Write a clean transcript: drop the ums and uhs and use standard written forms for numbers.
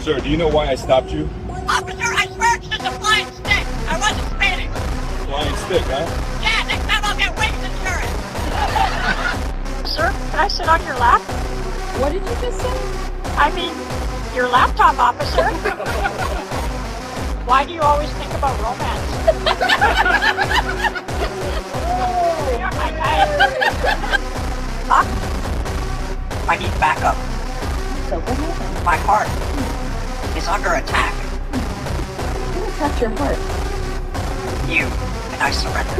Sir, do you know why I stopped you? Officer, I swear it's just a flying stick. I wasn't speeding. Flying stick, huh? Yeah, next time I'll get waste insurance. Sir, can I sit on your lap? What did you just say? I mean, your laptop, officer. Why do you always think about romance? I need backup. So what happened? My heart is under attack. Who attacked your heart? You, and I surrender.